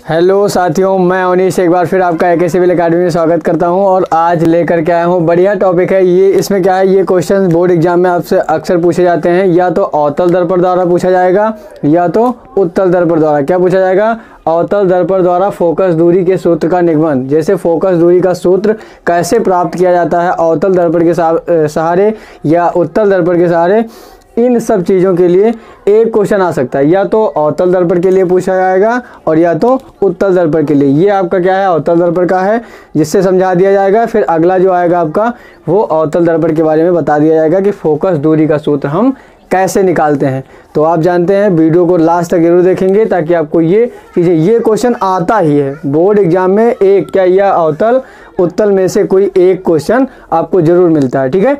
Hello साथियों, मैं अनीश एक बार फिर आपका AK सिविल अकेडमी में स्वागत करता हूं और आज लेकर के आया हूं बढ़िया टॉपिक है ये। इसमें क्या है, ये क्वेश्चन बोर्ड एग्जाम में आपसे अक्सर पूछे जाते हैं। या तो अवतल दर्पण द्वारा पूछा जाएगा या तो उत्तल दर्पण द्वारा। क्या पूछा जाएगा? अवतल दर्पण द्वारा फोकस दूरी के सूत्र का निगमन। जैसे फोकस दूरी का सूत्र कैसे प्राप्त किया जाता है अवतल दर्पण के सहारे या उत्तल दर्पण के सहारे, इन सब चीज़ों के लिए एक क्वेश्चन आ सकता है। या तो अवतल दर्पण के लिए पूछा जाएगा और या तो उत्तल दर्पण के लिए। ये आपका क्या है, अवतल दर्पण का है, जिससे समझा दिया जाएगा। फिर अगला जो आएगा आपका वो अवतल दर्पण के बारे में बता दिया जाएगा कि फोकस दूरी का सूत्र हम कैसे निकालते हैं। तो आप जानते हैं, वीडियो को लास्ट तक जरूर देखेंगे ताकि आपको ये चीज़ें, ये क्वेश्चन आता ही है बोर्ड एग्जाम में। एक क्या या अवतल उत्तल में से कोई एक क्वेश्चन आपको जरूर मिलता है। ठीक है,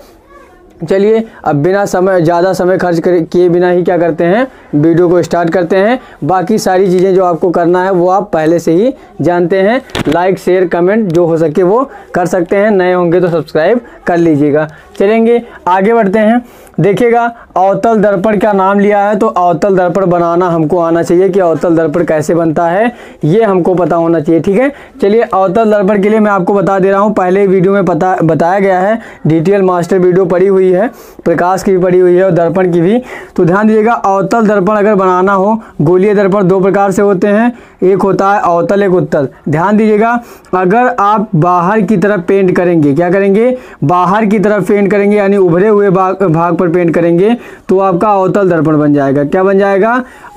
चलिए अब बिना ज़्यादा समय खर्च किए बिना ही क्या करते हैं, वीडियो को स्टार्ट करते हैं। बाकी सारी चीज़ें जो आपको करना है वो आप पहले से ही जानते हैं। लाइक शेयर कमेंट जो हो सके वो कर सकते हैं, नए होंगे तो सब्सक्राइब कर लीजिएगा। चलेंगे आगे बढ़ते हैं। देखिएगा, अवतल दर्पण का नाम लिया है तो अवतल दर्पण बनाना हमको आना चाहिए कि अवतल दर्पण कैसे बनता है, ये हमको पता होना चाहिए। ठीक है, चलिए अवतल दर्पण के लिए मैं आपको बता दे रहा हूँ। पहले वीडियो में बताया गया है, डिटेल मास्टर वीडियो पड़ी हुई है, प्रकाश की भी पड़ी हुई है और दर्पण की भी। तो ध्यान दीजिएगा, अवतल दर्पण अगर बनाना हो, गोलीय दर्पण दो प्रकार से होते हैं, एक होता है अवतल, एक उत्तल। ध्यान दीजिएगा, अगर आप बाहर की तरफ पेंट करेंगे, क्या करेंगे, बाहर की तरफ पेंट करेंगे यानी उभरे हुए भाग पर पेंट करेंगे तो आपका अवतल दर्पण बन जाएगा। क्या बन जाएगा?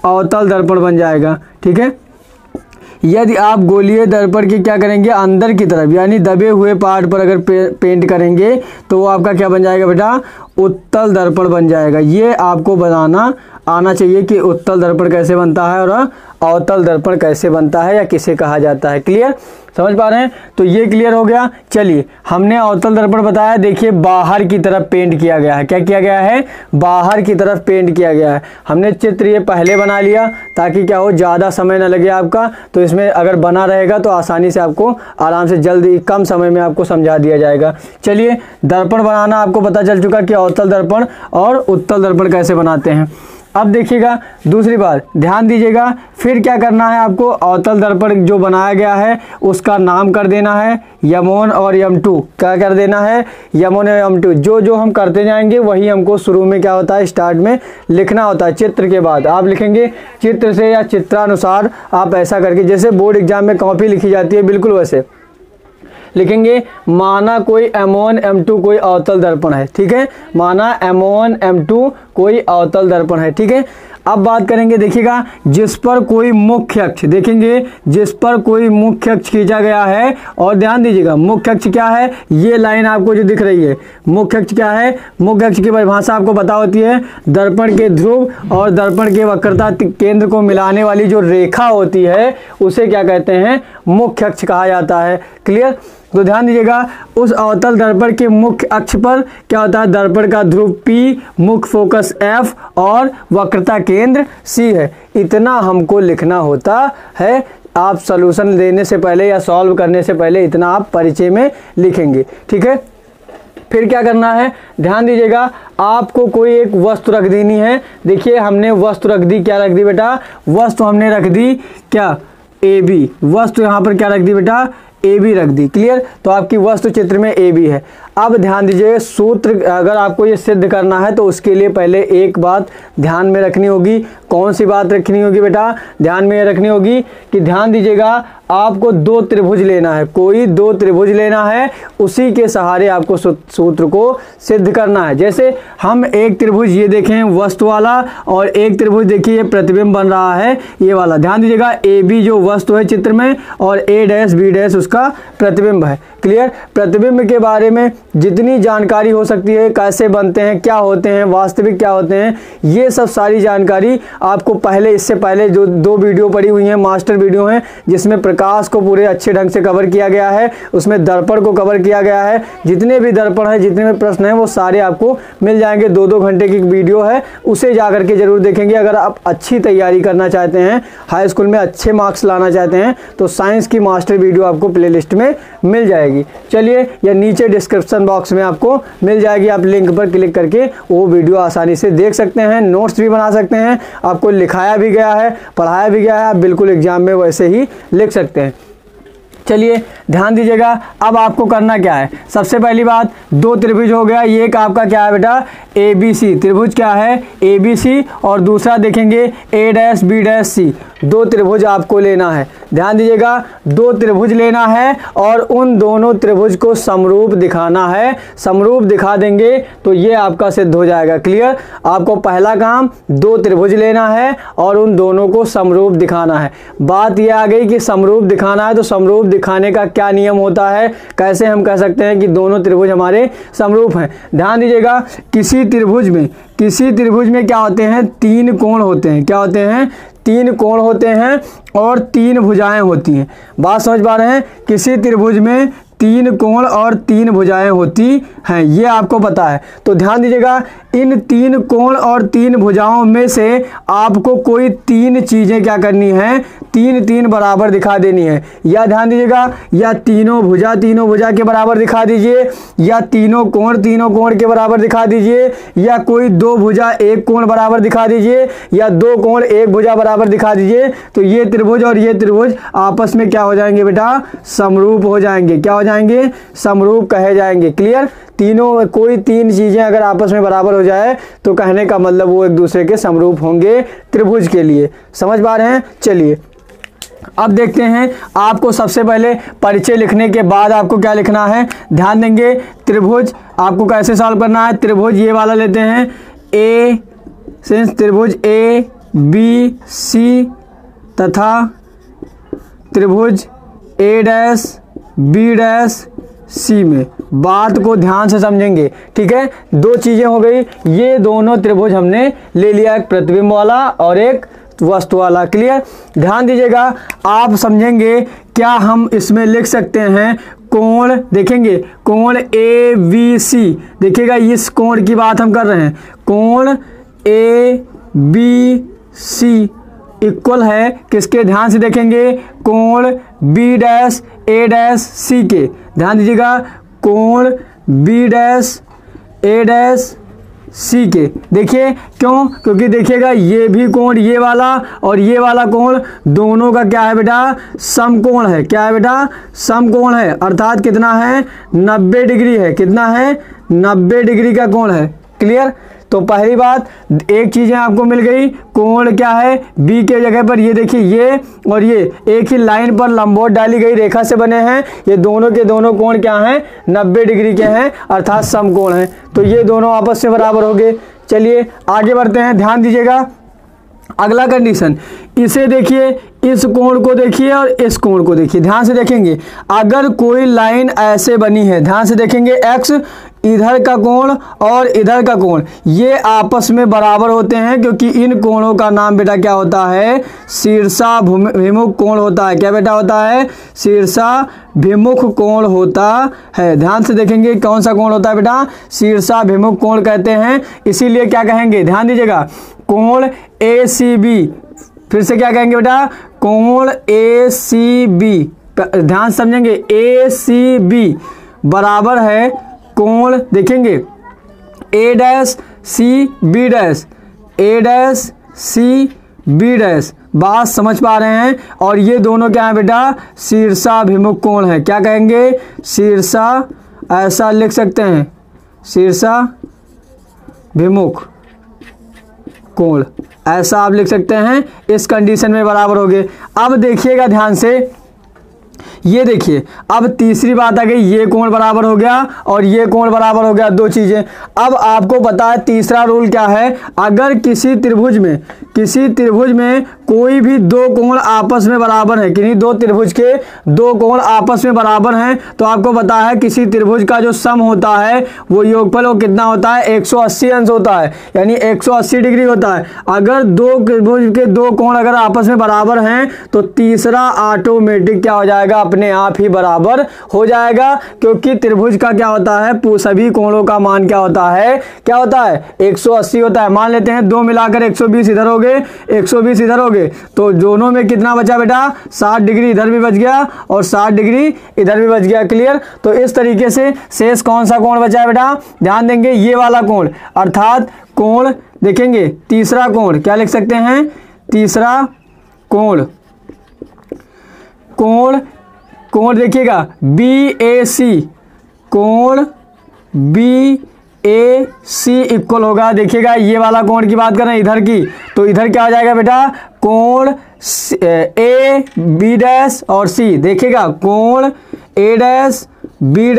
अवतल दर्पण बन जाएगा। ठीक है, यदि आप गोलीय दर्पण की क्या करेंगे, अंदर की तरफ यानी दबे हुए पार्ट पर अगर पेंट करेंगे तो वो आपका क्या बन जाएगा बेटा, उत्तल दर्पण बन जाएगा। ये आपको बनाना आना चाहिए कि उत्तल दर्पण कैसे बनता है और अवतल दर्पण कैसे बनता है या किसे कहा जाता है। क्लियर, समझ पा रहे हैं? तो ये क्लियर हो गया। चलिए, हमने अवतल दर्पण बताया। देखिए, बाहर की तरफ पेंट किया गया है। क्या किया गया है? बाहर की तरफ पेंट किया गया है। हमने चित्र ये पहले बना लिया ताकि क्या हो, ज़्यादा समय ना लगे आपका। तो इसमें अगर बना रहेगा तो आसानी से आपको आराम से जल्दी कम समय में आपको समझा दिया जाएगा। चलिए, दर्पण बनाना आपको पता चल चुका कि अवतल दर्पण और उत्तल दर्पण कैसे बनाते हैं। अब देखिएगा, दूसरी बात ध्यान दीजिएगा, फिर क्या करना है आपको, अवतल दर्पण जो बनाया गया है उसका नाम कर देना है M1 और M2। क्या कर देना है? M1 और M2। जो हम करते जाएंगे वही हमको शुरू में क्या होता है, स्टार्ट में लिखना होता है। चित्र के बाद आप लिखेंगे चित्र से या चित्रानुसार, आप ऐसा करके, जैसे बोर्ड एग्जाम में कॉपी लिखी जाती है बिल्कुल वैसे लिखेंगे। माना कोई M1 M2 कोई अवतल दर्पण है। ठीक है, माना M1 M2 कोई अवतल दर्पण है। ठीक है, अब बात करेंगे, देखिएगा, जिस पर कोई मुख्य अक्ष, देखेंगे जिस पर कोई मुख्य अक्ष खींचा गया है। और ध्यान दीजिएगा, मुख्य अक्ष क्या है, ये लाइन आपको जो दिख रही है, मुख्य अक्ष क्या है? मुख्य अक्ष की परिभाषा आपको पता होती है, दर्पण के ध्रुव और दर्पण के वक्रता केंद्र को मिलाने वाली जो रेखा होती है उसे क्या कहते हैं, मुख्य अक्ष कहा जाता है। क्लियर, तो ध्यान दीजिएगा, उस अवतल दर्पण के मुख्य अक्ष पर क्या होता है, दर्पण का ध्रुव P, मुख्य फोकस F और वक्रता केंद्र C है। इतना हमको लिखना होता है। आप सॉल्यूशन देने से पहले या सॉल्व करने से पहले इतना आप परिचय में लिखेंगे। ठीक है, फिर क्या करना है, ध्यान दीजिएगा, आपको कोई एक वस्तु रख देनी है। देखिए, हमने वस्तु रख दी, क्या रख दी बेटा, वस्तु हमने रख दी क्या, AB। वस्तु यहाँ पर क्या रख दी बेटा, AB रख दी। क्लियर, तो आपकी वस्तु चित्र में AB है। अब ध्यान दीजिए, सूत्र अगर आपको ये सिद्ध करना है तो उसके लिए पहले एक बात ध्यान में रखनी होगी। कौन सी बात रखनी होगी बेटा, ध्यान में रखनी होगी कि ध्यान दीजिएगा, आपको दो त्रिभुज लेना है, कोई दो त्रिभुज लेना है, उसी के सहारे आपको सूत्र को सिद्ध करना है। जैसे हम एक त्रिभुज ये देखें वस्तु वाला और एक त्रिभुज देखिए प्रतिबिंब बन रहा है ये वाला। ध्यान दीजिएगा, AB जो वस्तु है चित्र में और A' B' उसका प्रतिबिंब है। क्लियर, प्रतिबिंब के बारे में जितनी जानकारी हो सकती है, कैसे बनते हैं, क्या होते हैं, वास्तविक क्या होते हैं, ये सब सारी जानकारी आपको पहले, इससे पहले जो दो वीडियो पड़ी हुई हैं, मास्टर वीडियो हैं, जिसमें प्रकाश को पूरे अच्छे ढंग से कवर किया गया है, उसमें दर्पण को कवर किया गया है, जितने भी दर्पण हैं, जितने भी प्रश्न हैं वो सारे आपको मिल जाएंगे। 2-2 घंटे की वीडियो है, उसे जाकर के जरूर देखेंगे। अगर आप अच्छी तैयारी करना चाहते हैं, हाई स्कूल में अच्छे मार्क्स लाना चाहते हैं, तो साइंस की मास्टर वीडियो आपको प्लेलिस्ट में मिल जाएगी। चलिए, या नीचे डिस्क्रिप्शन बॉक्स में आपको मिल जाएगी, आप लिंक पर क्लिक करके वो वीडियो आसानी से देख सकते हैं, नोट्स भी बना सकते हैं। आपको लिखाया भी गया है, पढ़ाया भी गया है, आप बिल्कुल एग्जाम में वैसे ही लिख सकते हैं। चलिए ध्यान दीजिएगा, अब आपको करना क्या है। सबसे पहली बात, 2 त्रिभुज हो गया, ये एक आपका क्या है बेटा, ABC त्रिभुज क्या है, ABC, और दूसरा देखेंगे A', B', C। 2 त्रिभुज आपको लेना है। ध्यान दीजिएगा, 2 त्रिभुज लेना है और उन दोनों त्रिभुज को समरूप दिखाना है। समरूप दिखा देंगे तो ये आपका सिद्ध हो जाएगा। क्लियर? आपको पहला काम 2 त्रिभुज लेना है और उन दोनों को समरूप दिखाना है। बात यह आ गई कि समरूप दिखाना है, तो समरूप दिखाने का क्या नियम होता है, कैसे हम कह सकते हैं कि दोनों त्रिभुज हमारे समरूप हैं। ध्यान दीजिएगा, किसी त्रिभुज में क्या होते हैं, 3 कोण होते हैं। क्या होते हैं? 3 कोण होते हैं और 3 भुजाएं होती हैं। बात समझ पा रहे हैं? किसी त्रिभुज में 3 कोण और 3 भुजाएं होती हैं, ये आपको पता है। तो ध्यान दीजिएगा, इन 3 कोण और 3 भुजाओं में से आपको कोई 3 चीजें क्या करनी है, 3 बराबर दिखा देनी है। या ध्यान दीजिएगा, या तीनों भुजा के बराबर दिखा दीजिए, या तीनों कोण के बराबर दिखा दीजिए, या कोई 2 भुजा 1 कोण बराबर दिखा दीजिए, या 2 कोण 1 भुजा बराबर दिखा दीजिए। तो ये त्रिभुज और ये त्रिभुज आपस में क्या हो जाएंगे बेटा, समरूप हो जाएंगे। क्या हो जाएंगे? समरूप कहे जाएंगे। क्लियर? तीनों, कोई 3 चीजें अगर आपस में बराबर हो जाए तो कहने का मतलब वो एक दूसरे के समरूप होंगे त्रिभुज के लिए। समझ पा रहे हैं? चलिए अब देखते हैं, आपको सबसे पहले परिचय लिखने के बाद आपको क्या लिखना है, ध्यान देंगे। त्रिभुज आपको कैसे सॉल्व करना है, त्रिभुज ये वाला लेते हैं, त्रिभुज ABC तथा त्रिभुज A', B', C में। बात को ध्यान से समझेंगे, ठीक है। 2 चीजें हो गई, ये दोनों त्रिभुज हमने ले लिया, एक प्रतिबिंब वाला और एक वस्तु वाला। क्लियर? ध्यान दीजिएगा, आप समझेंगे क्या हम इसमें लिख सकते हैं, कोण देखेंगे, कोण ABC। देखिएगा, इस कोण की बात हम कर रहे हैं, कोण ABC इक्वल है किसके, ध्यान से देखेंगे, कोण B', A', C के। ध्यान दीजिएगा, कोण B', A', C के। देखिए क्यों, क्योंकि देखिएगा ये भी कोण, ये वाला और ये वाला कोण दोनों का क्या है बेटा, समकोण है। क्या है बेटा, समकोण है। अर्थात कितना है, 90 डिग्री है। कितना है, 90 डिग्री का कोण है। क्लियर? तो पहली बात, एक चीजें आपको मिल गई, कोण क्या है, बी के जगह पर ये देखिए, ये और ये एक ही लाइन पर लंबवत डाली गई रेखा से बने हैं। ये दोनों के दोनों कोण क्या हैं, 90 डिग्री के हैं, अर्थात समकोण हैं। तो ये दोनों आपस में बराबर हो गए। चलिए आगे बढ़ते हैं, ध्यान दीजिएगा। अगला कंडीशन, इसे देखिए, इस कोण को देखिए और इस कोण को देखिए। ध्यान से देखेंगे, अगर कोई लाइन ऐसे बनी है, ध्यान से देखेंगे, एक्स इधर का कोण और इधर का कोण ये आपस में बराबर होते हैं, क्योंकि इन कोणों का नाम बेटा क्या होता है, शीर्षाभिमुख कोण होता है। क्या बेटा होता है, शीर्षाभिमुख कोण होता है। ध्यान से देखेंगे, कौन सा कोण होता है बेटा, शीर्षाभिमुख कोण कहते हैं। इसीलिए क्या कहेंगे, ध्यान दीजिएगा, कोण ACB, फिर से क्या कहेंगे बेटा, कोण ACB। ध्यान समझेंगे, ACB बराबर है कोण, देखेंगे A', C', बात समझ पा रहे हैं। और ये दोनों क्या है बेटा, शीर्षाभिमुख कोण है। क्या कहेंगे, शीर्षा, ऐसा लिख सकते हैं, शीर्षाभिमुख कोण, ऐसा आप लिख सकते हैं। इस कंडीशन में बराबर हो गए। अब देखिएगा ध्यान से, ये देखिए, अब तीसरी बात आ गई, ये कोण बराबर हो गया और ये कोण बराबर हो गया, दो चीजें। अब आपको पता है तीसरा रूल क्या है, अगर किसी त्रिभुज में कोई भी दो कोण आपस में बराबर है, किन्हीं दो त्रिभुज के दो कोण आपस में बराबर हैं, तो आपको पता है किसी त्रिभुज का जो सम होता है वो योगफल वो कितना होता है, 180 अंश होता है, यानी 180 डिग्री होता है। अगर दो त्रिभुज के दो कोण अगर आपस में बराबर हैं तो तीसरा ऑटोमेटिक क्या हो जाएगा, अपने आप ही बराबर हो जाएगा, क्योंकि त्रिभुज का क्या होता है, सभी कोणों का मान क्या होता है, 180 होता है। मान लेते हैं दो मिलाकर 120 इधर हो गए, 120 इधर हो गए, तो दोनों में कितना बचा बेटा, 60 डिग्री इधर भी बच गया और 60 डिग्री इधर भी बच गया। क्लियर। तो इस तरीके से शेष कौन सा कोण बचा है बेटा, ध्यान देंगे ये वाला कोण, अर्थात कोण देखेंगे तीसरा कोण, क्या लिख सकते हैं, तीसरा कोण, कोण देखिएगा BAC, कोण BAC इक्वल होगा, देखिएगा ये वाला कोण की बात कर रहे हैं इधर की, तो इधर क्या हो जाएगा बेटा, कोण AB' और C, देखिएगा कोण A', B',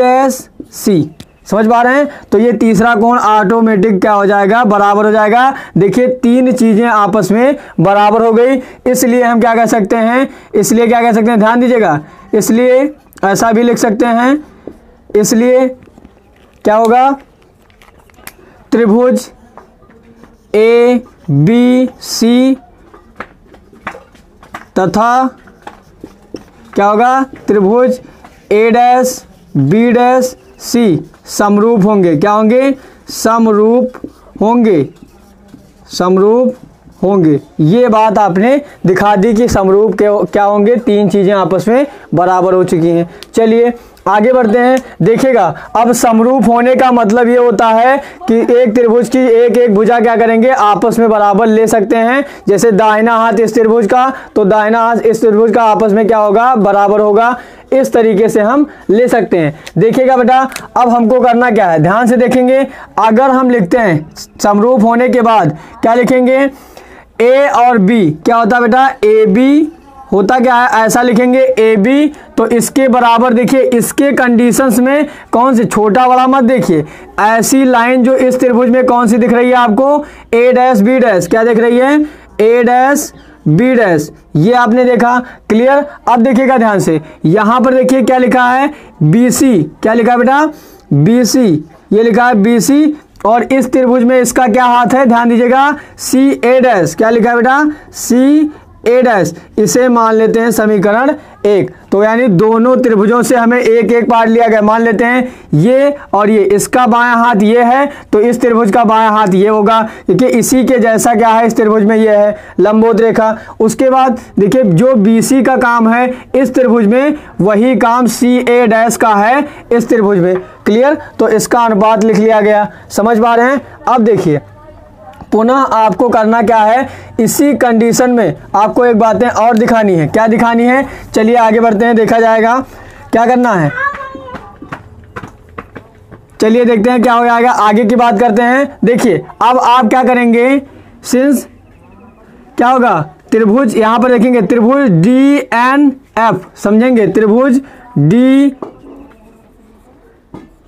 C, समझ पा रहे हैं। तो ये तीसरा कोण ऑटोमेटिक क्या हो जाएगा, बराबर हो जाएगा। देखिए तीन चीजें आपस में बराबर हो गई, इसलिए हम क्या कह सकते हैं, ध्यान दीजिएगा, इसलिए ऐसा भी लिख सकते हैं, इसलिए क्या होगा, त्रिभुज ABC तथा क्या होगा, त्रिभुज A', B', C समरूप होंगे, क्या होंगे, समरूप होंगे। ये बात आपने दिखा दी कि समरूप क्या होंगे, तीन चीजें आपस में बराबर हो चुकी हैं। चलिए आगे बढ़ते हैं। देखिएगा अब समरूप होने का मतलब ये होता है कि एक त्रिभुज की एक भुजा क्या करेंगे, आपस में बराबर ले सकते हैं। जैसे दाहिना हाथ इस त्रिभुज का तो दाहिना हाथ इस त्रिभुज का आपस में क्या होगा, बराबर होगा। इस तरीके से हम ले सकते हैं। देखिएगा बेटा अब हमको करना क्या है, ध्यान से देखेंगे। अगर हम लिखते हैं समरूप होने के बाद क्या लिखेंगे, ए और बी क्या होता है बेटा, ए बी होता क्या है, ऐसा लिखेंगे ए बी, तो इसके बराबर देखिए, इसके कंडीशंस में कौन सी, छोटा बड़ा मत देखिए, ऐसी लाइन जो इस त्रिभुज में कौन सी दिख रही है आपको, A', B', क्या दिख रही है, A', ये आपने देखा। क्लियर। अब देखिएगा ध्यान से, यहां पर देखिए क्या लिखा है, BC, क्या लिखा है बेटा, BC, ये लिखा है BC, और इस त्रिभुज में इसका क्या हाथ है, ध्यान दीजिएगा, CA', क्या लिखा है बेटा, CA', इसे मान लेते हैं समीकरण 1। तो यानी दोनों त्रिभुजों से हमें एक एक पार्ट लिया गया। मान लेते हैं ये और ये, इसका बायां हाथ ये है तो इस त्रिभुज का बायां हाथ ये होगा, क्योंकि इसी के जैसा क्या है इस त्रिभुज में ये है लंबवत रेखा। उसके बाद देखिए जो BC का काम है इस त्रिभुज में, वही काम CA' का है इस त्रिभुज में। क्लियर। तो इसका अनुपात लिख लिया गया, समझ पा रहे हैं। अब देखिए पुनः आपको करना क्या है, इसी कंडीशन में आपको एक बातें और दिखानी है। क्या दिखानी है, चलिए आगे बढ़ते हैं, देखा जाएगा क्या करना है। चलिए देखते हैं क्या हो जाएगा, आगे की बात करते हैं। देखिए अब आप क्या करेंगे, सिंस क्या होगा, त्रिभुज यहां पर देखेंगे, त्रिभुज DNF, समझेंगे, त्रिभुज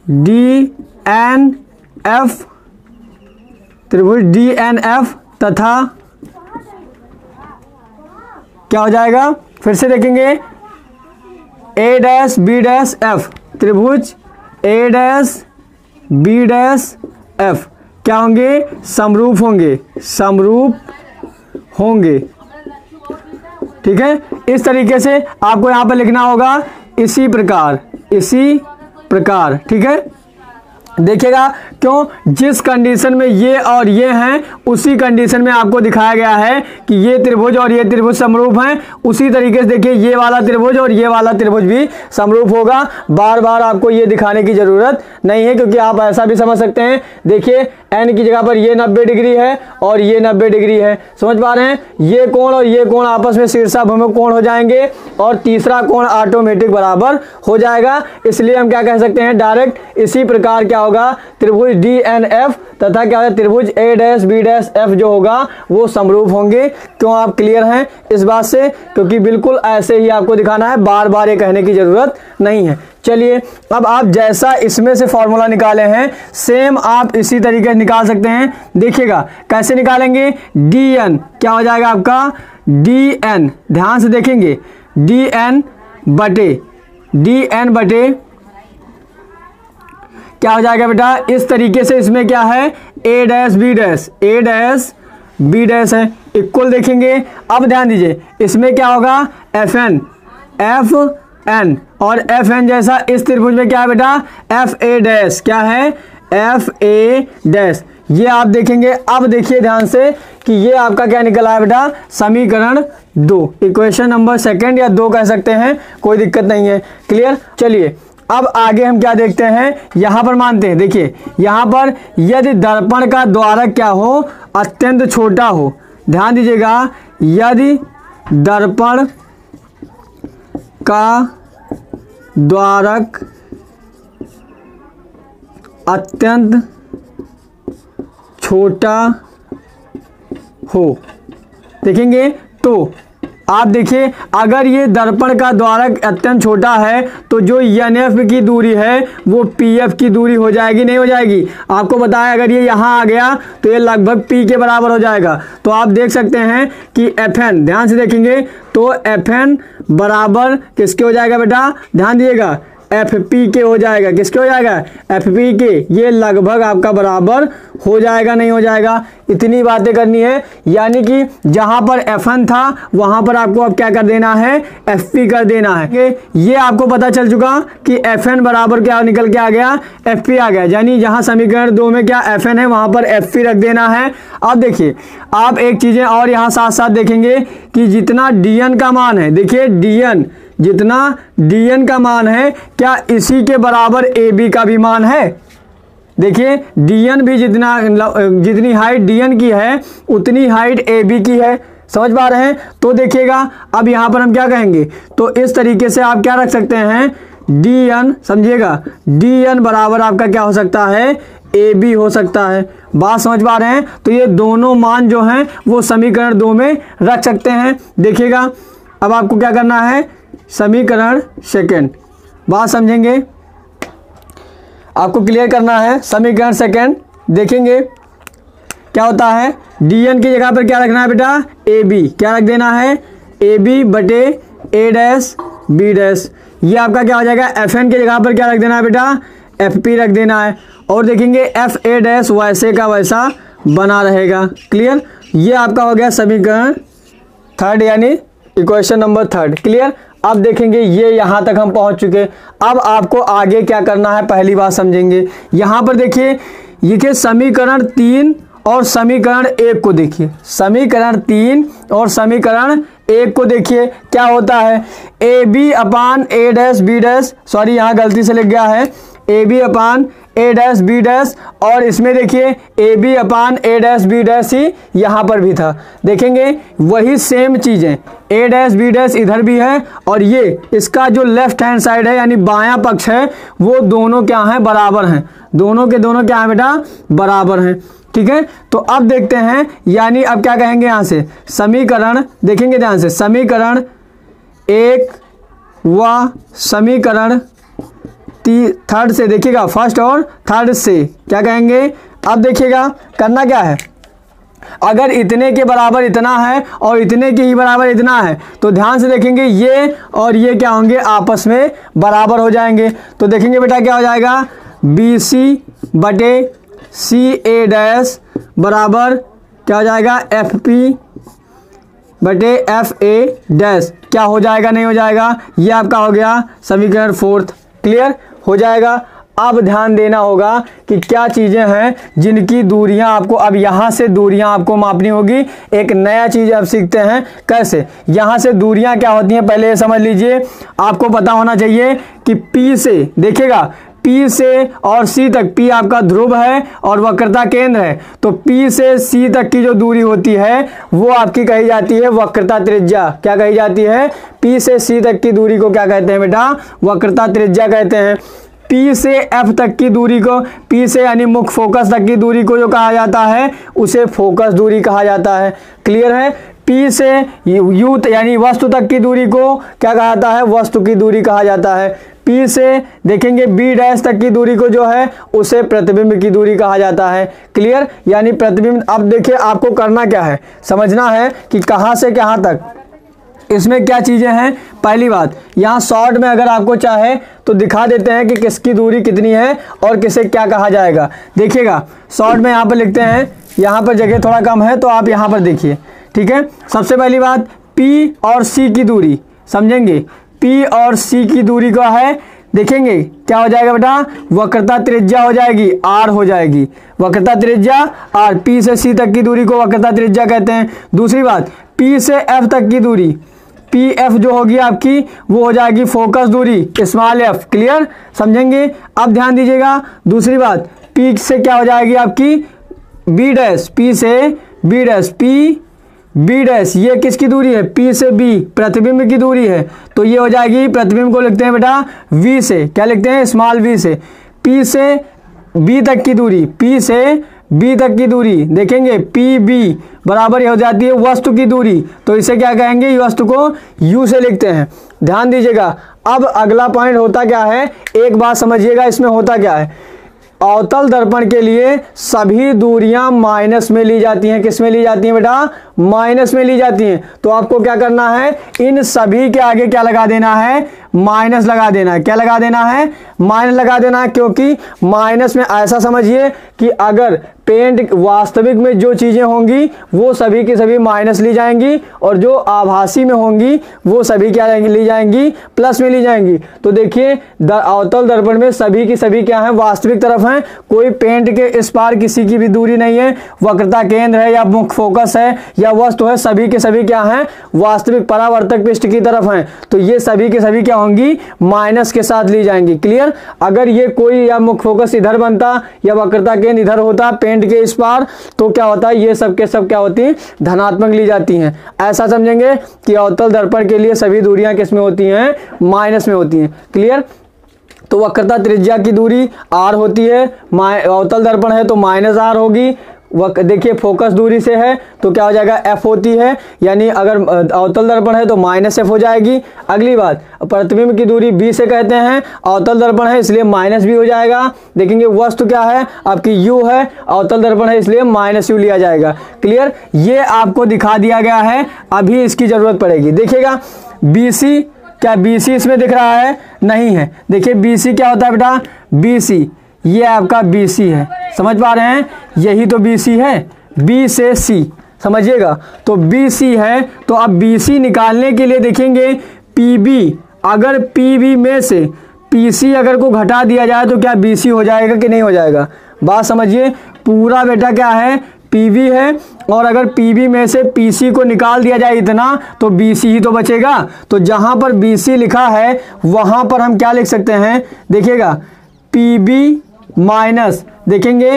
DNF, त्रिभुज DNF तथा क्या हो जाएगा, फिर से देखेंगे A', B', F, त्रिभुज A', B', F क्या होंगे, समरूप होंगे। ठीक है। इस तरीके से आपको यहां पर लिखना होगा, इसी प्रकार। ठीक है। देखिएगा क्यों, जिस कंडीशन में ये और ये हैं उसी कंडीशन में आपको दिखाया गया है कि ये त्रिभुज और ये त्रिभुज समरूप हैं। उसी तरीके से देखिए ये वाला त्रिभुज और ये वाला त्रिभुज भी समरूप होगा। बार बार आपको ये दिखाने की जरूरत नहीं है, क्योंकि आप ऐसा भी समझ सकते हैं, देखिए n की जगह पर ये 90 डिग्री है और ये 90 डिग्री है, समझ पा रहे हैं। ये कोण और ये कोण आपस में शीर्षाभिमुख कोण हो जाएंगे और तीसरा कोण ऑटोमेटिक बराबर हो जाएगा। इसलिए हम क्या कह सकते हैं, डायरेक्ट इसी प्रकार क्या होगा, त्रिभुज त्रिभुज डी एन एफ तथा क्या है त्रिभुज ए डैश बी डैश एफ जो होगा वो समरूप होंगे। क्यों आप क्लियर हैं इस बात से? क्योंकि बिल्कुल ऐसे ही आपको दिखाना है, बार बार ये कहने की जरूरत नहीं है। चलिए अब आप जैसा इसमें से फॉर्मूला निकाले हैं सेम आप इसी तरीके से निकाल सकते हैं। देखिएगा कैसे निकालेंगे। डी एन क्या हो जाएगा आपका, डी एन, ध्यान से देखेंगे, डी एन बटे क्या हो जाएगा बेटा, इस तरीके से इसमें क्या है ए डैश बी डैश है, इक्वल देखेंगे। अब ध्यान दीजिए इसमें क्या होगा एफ एन और एफ एन जैसा इस त्रिभुज में क्या है बेटा एफ ए डैश, क्या है एफ ए डैश। ये आप देखेंगे। अब देखिए ध्यान से कि ये आपका क्या निकला है बेटा समीकरण 2, इक्वेशन नंबर 2 या 2 कह सकते हैं, कोई दिक्कत नहीं है। क्लियर। चलिए अब आगे हम क्या देखते हैं, यहां पर मानते हैं। देखिए यहां पर यदि दर्पण का द्वारक क्या हो अत्यंत छोटा हो, ध्यान दीजिएगा, यदि दर्पण का द्वारक अत्यंत छोटा हो, देखेंगे तो आप देखिए अगर ये दर्पण का द्वारक अत्यंत छोटा है तो जो एनएफ की दूरी है वो पीएफ की दूरी हो जाएगी, नहीं हो जाएगी? आपको बताया अगर ये यहाँ आ गया तो ये लगभग पी के बराबर हो जाएगा। तो आप देख सकते हैं कि एफ एन, ध्यान से देखेंगे तो एफ एन बराबर किसके हो जाएगा बेटा, ध्यान दिएगा एफ पी के हो जाएगा। किसके हो जाएगा एफ पी के, ये लगभग आपका बराबर हो जाएगा, नहीं हो जाएगा? इतनी बातें करनी है। यानी कि जहां पर एफ एन था वहां पर आपको अब क्या कर देना है एफ पी कर देना है। ये आपको पता चल चुका कि एफ एन बराबर क्या निकल के आ गया एफ पी आ गया। यानी जहां समीकरण 2 में क्या एफ एन है वहां पर एफ पी रख देना है। अब देखिए आप एक चीजें और यहां साथ साथ देखेंगे कि जितना डी एन का मान है, देखिए डी एन, जितना dn का मान है क्या इसी के बराबर AB का भी मान है? देखिए dn भी जितनी हाइट dn की है उतनी हाइट AB की है, समझ पा रहे हैं? तो देखिएगा अब यहां पर हम क्या कहेंगे, तो इस तरीके से आप क्या रख सकते हैं dn, समझिएगा dn बराबर आपका क्या हो सकता है AB हो सकता है। बात समझ पा रहे हैं? तो ये दोनों मान जो हैं वो समीकरण 2 में रख सकते हैं। देखिएगा अब आपको क्या करना है समीकरण 2, बात समझेंगे, आपको क्लियर करना है। समीकरण 2 देखेंगे क्या होता है, dn की जगह पर क्या रखना है बेटा AB, क्या रख देना है AB बटे A डैश B डैश। ये आपका क्या हो जाएगा FN की जगह पर क्या रख देना है बेटा FP रख देना है। और देखेंगे FA डैश वैसे का वैसा बना रहेगा। क्लियर। ये आपका हो गया समीकरण 3 यानी इक्वेशन नंबर 3। क्लियर। अब देखेंगे ये यहाँ तक हम पहुँच चुके। अब आपको आगे क्या करना है पहली बात समझेंगे। यहाँ पर देखिए ये समीकरण 3 और समीकरण 1 को देखिए, समीकरण 3 और समीकरण 1 को देखिए क्या होता है A B upon A dash B dash, sorry यहाँ गलती से लिख गया है A B upon A dash B dash, और इसमें देखिए A B upon A dash B dash ही यहाँ पर भी था। देखेंगे वही सेम चीज़ें ए डैश बी डैश इधर भी है और ये इसका जो लेफ्ट हैंड साइड है यानी बायां पक्ष है वो दोनों क्या हैं बराबर हैं, दोनों के दोनों क्या है बेटा बराबर हैं। ठीक है। तो अब देखते हैं यानी अब क्या कहेंगे यहाँ से समीकरण, देखेंगे ध्यान से समीकरण 1 व समीकरण 3 से, देखिएगा फर्स्ट और थर्ड से क्या कहेंगे। अब देखिएगा करना क्या है, अगर इतने के बराबर इतना है और इतने के ही बराबर इतना है तो ध्यान से देखेंगे ये और ये क्या होंगे आपस में बराबर हो जाएंगे। तो देखेंगे बेटा क्या हो जाएगा BC बटे CA डैश बराबर क्या हो जाएगा FP बटे FA डैश, क्या हो जाएगा नहीं हो जाएगा, ये आपका हो गया समीकरण 4। क्लियर हो जाएगा। अब ध्यान देना होगा कि क्या चीज़ें हैं जिनकी दूरियां आपको, अब यहाँ से दूरियां आपको मापनी होगी। एक नया चीज़ अब सीखते हैं कैसे, यहाँ से दूरियां क्या होती हैं पहले समझ लीजिए। आपको पता होना चाहिए कि P से, देखिएगा P से और C तक, P आपका ध्रुव है और वक्रता केंद्र है, तो P से C तक की जो दूरी होती है वो आपकी कही जाती है वक्रता त्रिज्या। क्या कही जाती है, P से C तक की दूरी को क्या कहते हैं बेटा वक्रता त्रिज्या कहते हैं। P से F तक की दूरी को, P से यानी मुख्य फोकस तक की दूरी को जो कहा जाता है उसे फोकस दूरी कहा जाता है। क्लियर है। P से U यानी वस्तु तक की दूरी को क्या कहा जाता है, वस्तु की दूरी कहा जाता है। P से देखेंगे B डैश तक की दूरी को जो है उसे प्रतिबिंब की दूरी कहा जाता है। क्लियर, यानी प्रतिबिंब। अब देखिए आपको करना क्या है, समझना है कि कहाँ से कहाँ तक इसमें क्या चीज़ें हैं। पहली बात, यहाँ शॉर्ट में अगर आपको चाहे तो दिखा देते हैं कि किसकी दूरी कितनी है और किसे क्या कहा जाएगा। देखिएगा शॉर्ट में यहाँ पर लिखते हैं, यहाँ पर जगह थोड़ा कम है तो आप यहाँ पर देखिए। ठीक है, सबसे पहली बात P और C की दूरी समझेंगे। P और C की दूरी का है, देखेंगे क्या हो जाएगा बेटा, वक्रता त्रिज्या हो जाएगी, R हो जाएगी। वक्रता त्रिज्या R, P से C तक की दूरी को वक्रता त्रिज्या कहते हैं। दूसरी बात, P से F तक की दूरी, PF जो होगी आपकी वो हो जाएगी फोकस दूरी, स्मॉल f। क्लियर, समझेंगे। अब ध्यान दीजिएगा दूसरी बात, P से क्या हो जाएगी आपकी B डैश, P से B डैश, B डैश ये किसकी दूरी है, P से B प्रतिबिंब की दूरी है, तो ये हो जाएगी, प्रतिबिंब को लिखते हैं बेटा V से, क्या लिखते हैं, स्मॉल v से। P से B तक की दूरी, P से B तक की दूरी देखेंगे PB बराबर हो जाती है वस्तु की दूरी, तो इसे क्या कहेंगे, वस्तु को U से लिखते हैं। ध्यान दीजिएगा। अब अगला पॉइंट होता क्या है, एक बात समझिएगा इसमें होता क्या है, अवतल दर्पण के लिए सभी दूरियां माइनस में ली जाती हैं। किस में ली जाती हैं बेटा, माइनस में ली जाती हैं। तो आपको क्या करना है, इन सभी के आगे क्या लगा देना है, माइनस लगा देना है। क्या लगा देना है, माइनस लगा देना है, क्योंकि माइनस में ऐसा समझिए कि अगर पेंट वास्तविक में जो चीजें होंगी वो सभी की सभी माइनस ली जाएंगी और जो आभासी में होंगी वो सभी क्या ली जाएंगी, प्लस में ली जाएंगी। तो देखिए अवतल दर्पण में सभी की सभी क्या है, वास्तविक तरफ हैं। कोई पेंट के इस पार किसी की भी दूरी नहीं है, वक्रता केंद्र है या मुख्य फोकस है या वस्तु है, सभी के सभी क्या हैं, वास्तविक परावर्तक पृष्ठ की तरफ हैं। तो ये सभी के सभी क्या होंगी, माइनस के साथ ली जाएंगी। क्लियर। अगर ये कोई या मुख्य फोकस इधर बनता या वक्रता केंद्र इधर होता पेंट के इस पार, तो क्या होता है, ये सब के सब क्या होती हैं, धनात्मक ली जाती हैं। ऐसा समझेंगे कि अवतल दर्पण के लिए सभी दूरियां किस में होती हैं, माइनस में होती हैं। क्लियर। तो वक्रता त्रिज्या की दूरी R होती है, अवतल दर्पण है तो -R होगी। देखिए फोकस दूरी से है तो क्या हो जाएगा, F होती है, यानी अगर अवतल दर्पण है तो -F हो जाएगी। अगली बात, प्रतिबिंब की दूरी B से कहते हैं, अवतल दर्पण है इसलिए -B हो जाएगा। देखेंगे वस्तु क्या है आपकी U है, अवतल दर्पण है इसलिए -U लिया जाएगा। क्लियर। ये आपको दिखा दिया गया है, अभी इसकी जरूरत पड़ेगी। देखिएगा BC, क्या BC इसमें दिख रहा है, नहीं है। देखिए BC क्या होता है बेटा, BC ये आपका BC है, समझ पा रहे हैं, यही तो BC है, B से C समझिएगा। तो BC है, तो अब BC निकालने के लिए देखेंगे PB, अगर PB में से PC अगर को घटा दिया जाए तो क्या BC हो जाएगा कि नहीं हो जाएगा। बात समझिए, पूरा बेटा क्या है, PB है, और अगर PB में से PC को निकाल दिया जाए इतना तो BC ही तो बचेगा। तो जहां पर BC लिखा है वहां पर हम क्या लिख सकते हैं, देखिएगा PB माइनस, देखेंगे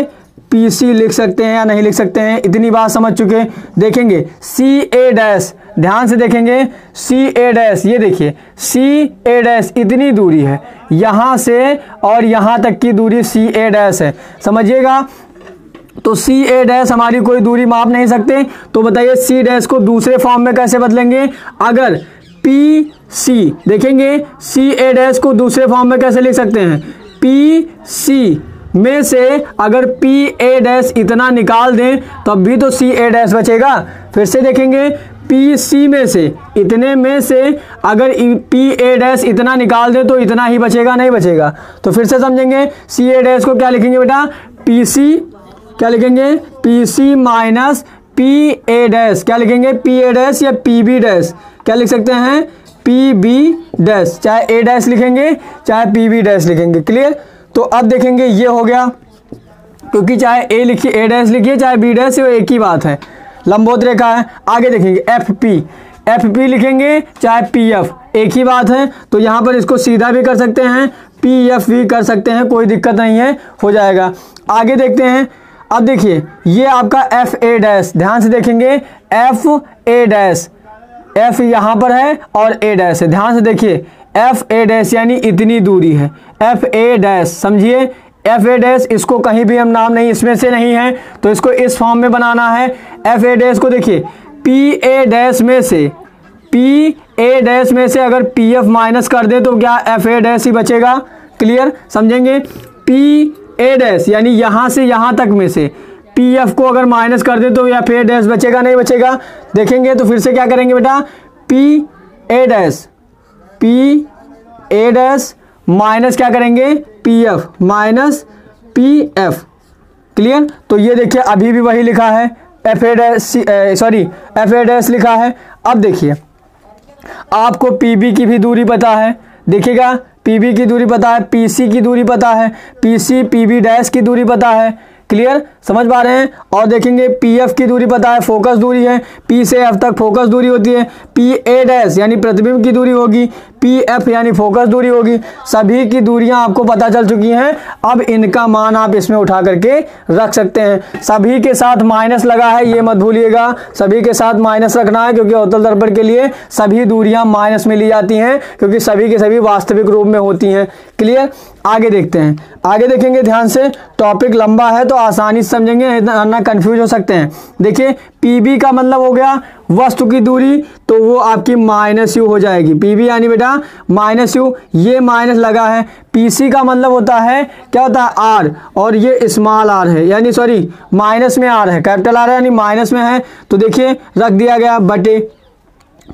PC लिख सकते हैं या नहीं लिख सकते हैं, इतनी बात समझ चुके। देखेंगे CA डैश, ध्यान से देखेंगे CA डैश, ये देखिए CA डैश इतनी दूरी है, यहां से और यहां तक की दूरी CA डैश है, समझिएगा। तो CA डैश हमारी कोई दूरी माप नहीं सकते, तो बताइए C डैश को दूसरे फॉर्म में कैसे बदलेंगे। अगर PC देखेंगे CA डैश को दूसरे फॉर्म में कैसे लिख सकते हैं, PC में से अगर PA डैश इतना निकाल दें तब भी तो CA डैश बचेगा। फिर से देखेंगे PC में से इतने में से अगर PA डैश इतना निकाल दें तो इतना ही बचेगा, नहीं बचेगा। तो फिर से समझेंगे, CA डैश को क्या लिखेंगे बेटा, PC, क्या लिखेंगे PC माइनस PA डैश, क्या लिखेंगे PA डैश या PB डैश, क्या लिख सकते हैं PB डैश, चाहे A डैश लिखेंगे चाहे PB डैश लिखेंगे। क्लियर। तो अब देखेंगे ये हो गया, क्योंकि चाहे A लिखिए, A डैश लिखिए चाहे B डैश, वो एक ही बात है, लंबवत रेखा है। आगे देखेंगे FP लिखेंगे चाहे PF, एक ही बात है। तो यहाँ पर इसको सीधा भी कर सकते हैं, PF भी कर सकते हैं, कोई दिक्कत नहीं है, हो जाएगा। आगे देखते हैं। अब देखिए ये आपका FA डैश, ध्यान से देखेंगे FA डैश, F यहाँ पर है और A डैश है, ध्यान से देखिए एफ ए डैश यानी इतनी दूरी है, एफ ए डैश, समझिए एफ ए डैश, इसको कहीं भी हम नाम नहीं, इसमें से नहीं है तो इसको इस फॉर्म में बनाना है। एफ ए डैश को देखिए पी ए डैश में से, पी ए डैश में से अगर पी एफ माइनस कर दे तो क्या एफ ए डैश ही बचेगा। क्लियर, समझेंगे। पी ए डैश यानी यहाँ से यहाँ तक में से पी एफ को अगर माइनस कर दे तो एफ ए डैश बचेगा, नहीं बचेगा। देखेंगे तो फिर से क्या करेंगे बेटा, P A dash, P A dash minus क्या करेंगे, P F minus P F. Clear, तो ये देखिए अभी भी वही लिखा है, F A dash, sorry F A dash लिखा है। अब देखिए आपको पी बी की भी दूरी पता है, देखिएगा पी बी की दूरी पता है, पी सी की दूरी पता है, P C P B dash की दूरी पता है। क्लियर, समझ पा रहे हैं। और देखेंगे पी एफ की दूरी पता है, फोकस दूरी है, पी से एफ तक फोकस दूरी होती है, पी ए डैश यानी प्रतिबिंब की दूरी होगी, पी एफ यानी फोकस दूरी होगी। सभी की दूरियां आपको पता चल चुकी हैं। अब इनका मान आप इसमें उठा करके रख सकते हैं। सभी के साथ माइनस लगा है, ये मत भूलिएगा, सभी के साथ माइनस रखना है क्योंकि अवतल दर्पण के लिए सभी दूरियां माइनस में ली जाती हैं क्योंकि सभी के सभी वास्तविक रूप में होती हैं। क्लियर, आगे देखते हैं, आगे देखेंगे ध्यान से, टॉपिक लंबा है तो आसानी से समझेंगे, ना कंफ्यूज हो सकते हैं। देखिए पी बी का मतलब हो गया वस्तु की दूरी, तो वो आपकी माइनस यू हो जाएगी, पी बी यानी बेटा माइनस यू, ये माइनस लगा है। पी सी का मतलब होता है क्या होता है, आर, और ये स्मॉल आर है यानी सॉरी माइनस में आर है, कैपिटल आर है यानी माइनस में है, तो देखिए रख दिया गया बटे।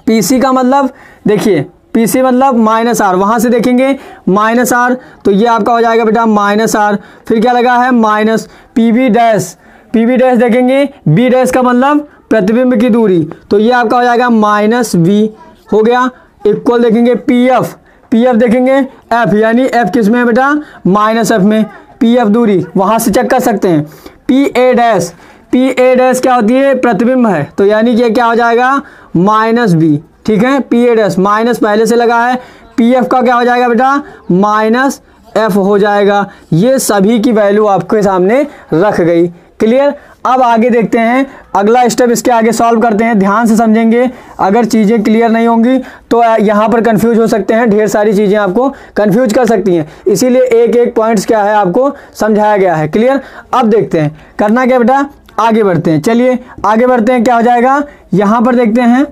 पी सी का मतलब देखिए पी सी मतलब माइनस आर, वहाँ से देखेंगे माइनस आर, तो ये आपका हो जाएगा बेटा माइनस आर। फिर क्या लगा है minus P B dash, P B dash देखेंगे, बी डैश का मतलब प्रतिबिंब की दूरी, तो ये आपका हो जाएगा माइनस वी हो गया। इक्वल देखेंगे पी एफ, पी एफ देखेंगे एफ यानी एफ किस में है बेटा, माइनस एफ में, पी एफ दूरी वहाँ से चेक कर सकते हैं। P A dash, P A dash क्या होती है, प्रतिबिंब है, तो यानी कि क्या हो जाएगा माइनस बी। ठीक है, पी ए डैश माइनस पहले से लगा है, पी एफ का क्या हो जाएगा बेटा माइनस एफ हो जाएगा। ये सभी की वैल्यू आपके सामने रख गई। क्लियर, अब आगे देखते हैं, अगला स्टेप इसके आगे सॉल्व करते हैं, ध्यान से समझेंगे। अगर चीज़ें क्लियर नहीं होंगी तो यहाँ पर कंफ्यूज हो सकते हैं, ढेर सारी चीज़ें आपको कंफ्यूज कर सकती हैं, इसीलिए एक एक पॉइंट्स क्या है आपको समझाया गया है। क्लियर, अब देखते हैं करना क्या बेटा, आगे बढ़ते हैं, चलिए आगे बढ़ते हैं। क्या हो जाएगा, यहाँ पर देखते हैं,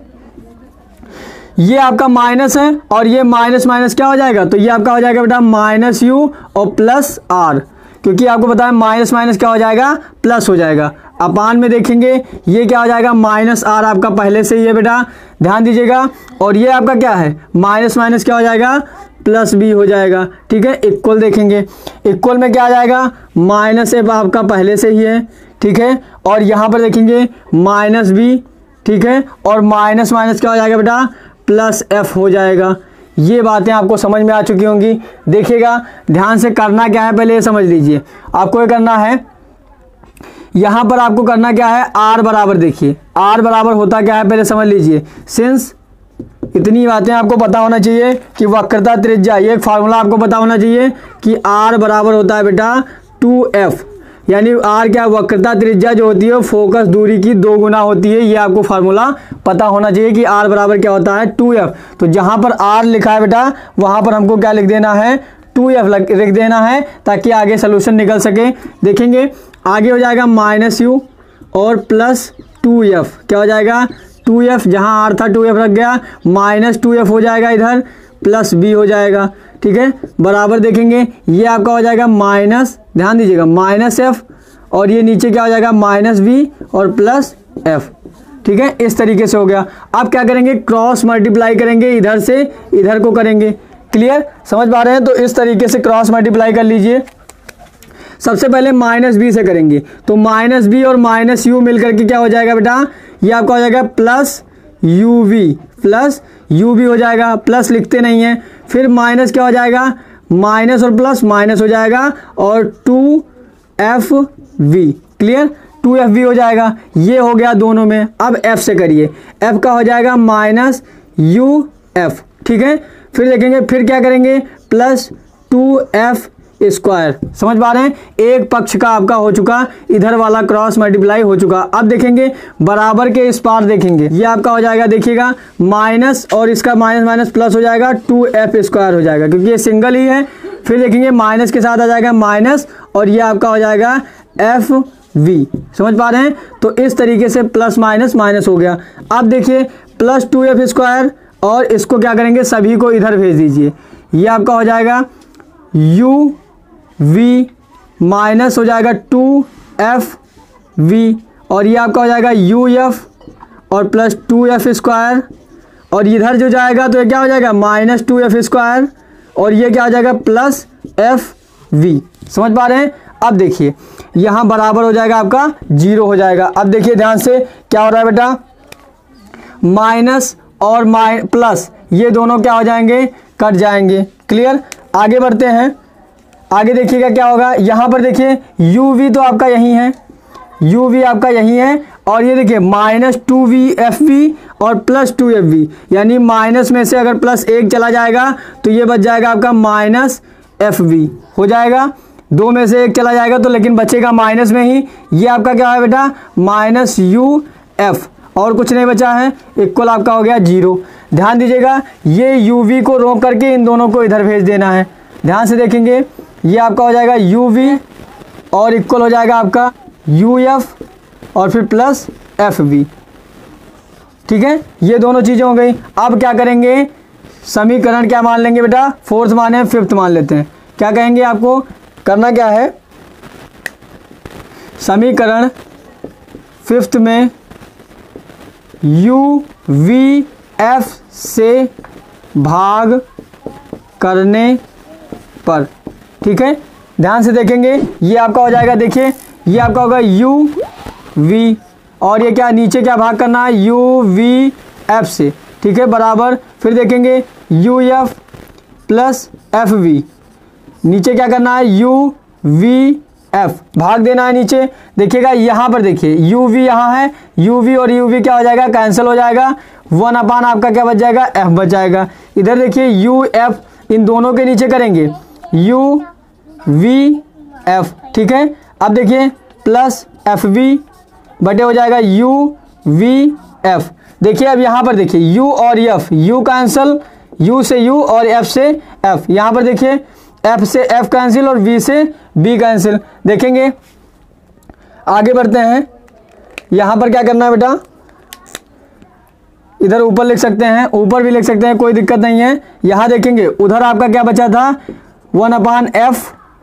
ये आपका माइनस है और ये माइनस माइनस क्या हो जाएगा, तो ये आपका हो जाएगा बेटा माइनस यू और प्लस आर, क्योंकि आपको पता है माइनस माइनस क्या हो जाएगा प्लस हो जाएगा। अपान में देखेंगे ये क्या हो जाएगा माइनस आर, आपका पहले से ही है बेटा, ध्यान दीजिएगा। और ये आपका क्या है माइनस माइनस क्या हो जाएगा प्लस बी हो जाएगा। ठीक है, इक्वल देखेंगे, इक्वल में क्या आ जाएगा माइनस एफ आपका पहले से ही है। ठीक है, और यहाँ पर देखेंगे माइनस बी, ठीक है, और माइनस माइनस क्या हो जाएगा बेटा प्लस एफ हो जाएगा। ये बातें आपको समझ में आ चुकी होंगी। देखिएगा ध्यान से, करना क्या है पहले ये समझ लीजिए। आपको ये करना है, यहाँ पर आपको करना क्या है, आर बराबर, देखिए आर बराबर होता क्या है पहले समझ लीजिए। सिंस इतनी बातें आपको पता होना चाहिए कि वक्रता त्रिज्या, ये एक फार्मूला आपको पता होना चाहिए कि आर बराबर होता है बेटा 2f, यानी आर क्या, वक्रता त्रिज्या जो होती है फोकस दूरी की 2 गुना होती है। ये आपको फार्मूला पता होना चाहिए कि आर बराबर क्या होता है 2f। तो जहाँ पर आर लिखा है बेटा वहाँ पर हमको क्या लिख देना है 2f लिख देना है, ताकि आगे सोल्यूशन निकल सके। देखेंगे आगे हो जाएगा माइनस यू और प्लस 2f, क्या हो जाएगा 2f, जहाँ आर था 2f रख गया, माइनस 2f हो जाएगा इधर, प्लस b हो जाएगा। ठीक है, बराबर देखेंगे ये आपका हो जाएगा माइनस, ध्यान दीजिएगा माइनस एफ, और ये नीचे क्या हो जाएगा माइनस बी और प्लस एफ। ठीक है, इस तरीके से हो गया। अब क्या करेंगे, क्रॉस मल्टीप्लाई करेंगे, इधर से इधर को करेंगे। क्लियर, समझ पा रहे हैं, तो इस तरीके से क्रॉस मल्टीप्लाई कर लीजिए। सबसे पहले माइनस बी से करेंगे, तो माइनस बी और माइनस यू मिलकर के क्या हो जाएगा बेटा, ये आपका हो जाएगा plus U V, plus U भी हो जाएगा, प्लस लिखते नहीं है। फिर माइनस क्या हो जाएगा, माइनस और प्लस माइनस हो जाएगा, और 2FV, क्लियर 2FV हो जाएगा। ये हो गया दोनों में। अब F से करिए, F का हो जाएगा माइनस UF। ठीक है, फिर देखेंगे, फिर क्या करेंगे, प्लस 2F स्क्वायर। समझ पा रहे हैं, एक पक्ष का आपका हो चुका, इधर वाला क्रॉस मल्टीप्लाई हो चुका। अब देखेंगे बराबर के इस पार देखेंगे, ये आपका हो जाएगा देखिएगा माइनस और इसका माइनस माइनस प्लस हो जाएगा 2f स्क्वायर हो जाएगा, क्योंकि ये सिंगल ही है। फिर देखेंगे माइनस के साथ आ जाएगा माइनस और ये आपका हो जाएगा fv। समझ पा रहे हैं, तो इस तरीके से प्लस माइनस माइनस हो गया। अब देखिए प्लस 2f स्क्वायर और इसको क्या करेंगे, सभी को इधर भेज दीजिए। ये आपका हो जाएगा uv माइनस हो जाएगा 2fv और ये आपका हो जाएगा uf और प्लस 2f स्क्वायर और इधर जो जाएगा तो ये क्या हो जाएगा माइनस 2f स्क्वायर और ये क्या हो जाएगा प्लस fv। समझ पा रहे हैं। अब देखिए यहाँ बराबर हो जाएगा आपका 0 हो जाएगा। अब देखिए ध्यान से क्या हो रहा है बेटा, माइनस और प्लस ये दोनों क्या हो जाएंगे, कट जाएंगे। क्लियर, आगे बढ़ते हैं। आगे देखिएगा क्या होगा, यहाँ पर देखिए uv तो आपका यही है, uv आपका यही है और ये देखिए माइनस 2vfv और प्लस 2fv, यानी माइनस में से अगर प्लस 1 चला जाएगा तो ये बच जाएगा आपका माइनस fv हो जाएगा। 2 में से 1 चला जाएगा तो लेकिन बचेगा माइनस में ही। ये आपका क्या है बेटा माइनस uf और कुछ नहीं बचा है, इक्वल आपका हो गया 0। ध्यान दीजिएगा ये uv को रोक करके इन दोनों को इधर भेज देना है। ध्यान से देखेंगे ये आपका हो जाएगा uv और इक्वल हो जाएगा आपका uf और फिर प्लस fv। ठीक है, ये दोनों चीज़ें हो गई। अब क्या करेंगे, समीकरण क्या मान लेंगे बेटा, फोर्थ माने फिफ्थ मान लेते हैं। क्या कहेंगे, आपको करना क्या है, समीकरण फिफ्थ में uv_f से भाग करने पर। ठीक है, ध्यान से देखेंगे ये आपका हो जाएगा, देखिए ये आपका होगा uv और ये क्या नीचे क्या भाग करना है uv_f से। ठीक है, बराबर फिर देखेंगे uf प्लस fv, नीचे क्या करना है uv_f भाग देना है नीचे। देखिएगा यहाँ पर देखिए uv यहाँ है, uv और uv क्या हो जाएगा कैंसिल हो जाएगा, 1 अपान आपका क्या बच जाएगा f बच जाएगा। इधर देखिए uf इन दोनों के नीचे करेंगे uv_f। ठीक है, अब देखिए प्लस fv बटे हो जाएगा uv_f। देखिए अब यहाँ पर देखिए u और f, u कैंसिल, u से u और f से f। यहाँ पर देखिए f से f कैंसिल और v से b कैंसिल। देखेंगे आगे बढ़ते हैं, यहाँ पर क्या करना है बेटा, इधर ऊपर लिख सकते हैं, ऊपर भी लिख सकते हैं, कोई दिक्कत नहीं है। यहाँ देखेंगे उधर आपका क्या बचा था 1 अपान f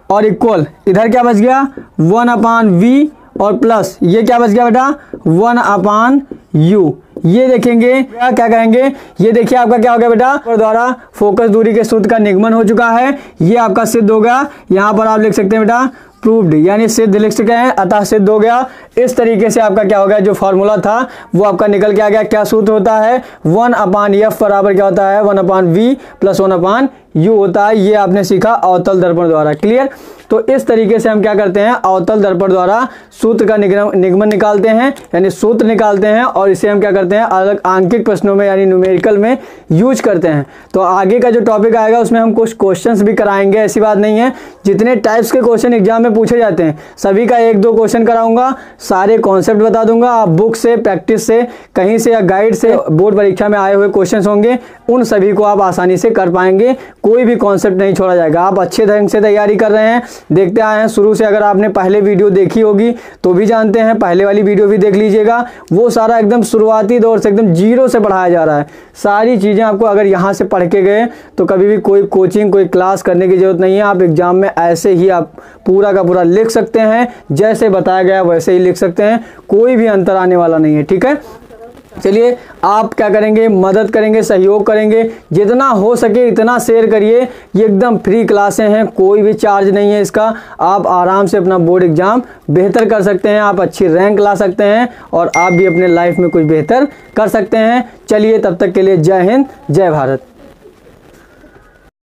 और इक्वल, इधर क्या बच गया 1 अपान v और प्लस ये क्या बच गया बेटा 1 अपान u। ये देखेंगे क्या कहेंगे, ये देखिए आपका क्या हो गया बेटा, द्वारा फोकस दूरी के सूत्र का निगमन हो चुका है, ये आपका सिद्ध हो गया। यहाँ पर आप लिख सकते हैं बेटा प्रूव्ड, यानी सिद्ध लिख सके हैं, अतः सिद्ध हो गया। इस तरीके से आपका क्या हो गया, जो फॉर्मूला था वो आपका निकल के आ गया। क्या सूत्र होता है 1 अपान f बराबर क्या होता है 1 अपान v प्लस 1 अपान u होता है। ये आपने सीखा अवतल दर्पण द्वारा। क्लियर, तो इस तरीके से हम क्या करते हैं, अवतल दर्पण द्वारा सूत्र का निगमन निकालते हैं, यानी सूत्र निकालते हैं और इसे हम क्या करते हैं अलग आंकिक प्रश्नों में यानी न्यूमेरिकल में यूज करते हैं। तो आगे का जो टॉपिक आएगा उसमें हम कुछ क्वेश्चंस भी कराएंगे, ऐसी बात नहीं है। जितने टाइप्स के क्वेश्चन एग्जाम में पूछे जाते हैं सभी का 1-2 क्वेश्चन कराऊंगा, सारे कॉन्सेप्ट बता दूंगा। आप बुक से, प्रैक्टिस से, कहीं से या गाइड से बोर्ड परीक्षा में आए हुए क्वेश्चन होंगे, उन सभी को आप आसानी से कर पाएंगे, कोई भी कॉन्सेप्ट नहीं छोड़ा जाएगा। आप अच्छे ढंग से तैयारी कर रहे हैं, देखते आए हैं शुरू से। अगर आपने पहले वीडियो देखी होगी तो भी जानते हैं, पहले वाली वीडियो भी देख लीजिएगा, वो सारा एकदम शुरुआती दौर से एकदम 0 से पढ़ाया जा रहा है। सारी चीज़ें आपको अगर यहाँ से पढ़ के गए तो कभी भी कोई कोचिंग, कोई क्लास करने की जरूरत नहीं है। आप एग्जाम में ऐसे ही आप पूरा का पूरा लिख सकते हैं, जैसे बताया गया वैसे ही लिख सकते हैं, कोई भी अंतर आने वाला नहीं है। ठीक है, चलिए आप क्या करेंगे, मदद करेंगे, सहयोग करेंगे, जितना हो सके इतना शेयर करिए। ये एकदम फ्री क्लासें हैं, कोई भी चार्ज नहीं है इसका। आप आराम से अपना बोर्ड एग्जाम बेहतर कर सकते हैं, आप अच्छी रैंक ला सकते हैं और आप भी अपने लाइफ में कुछ बेहतर कर सकते हैं। चलिए तब तक के लिए जय हिंद, जय भारत।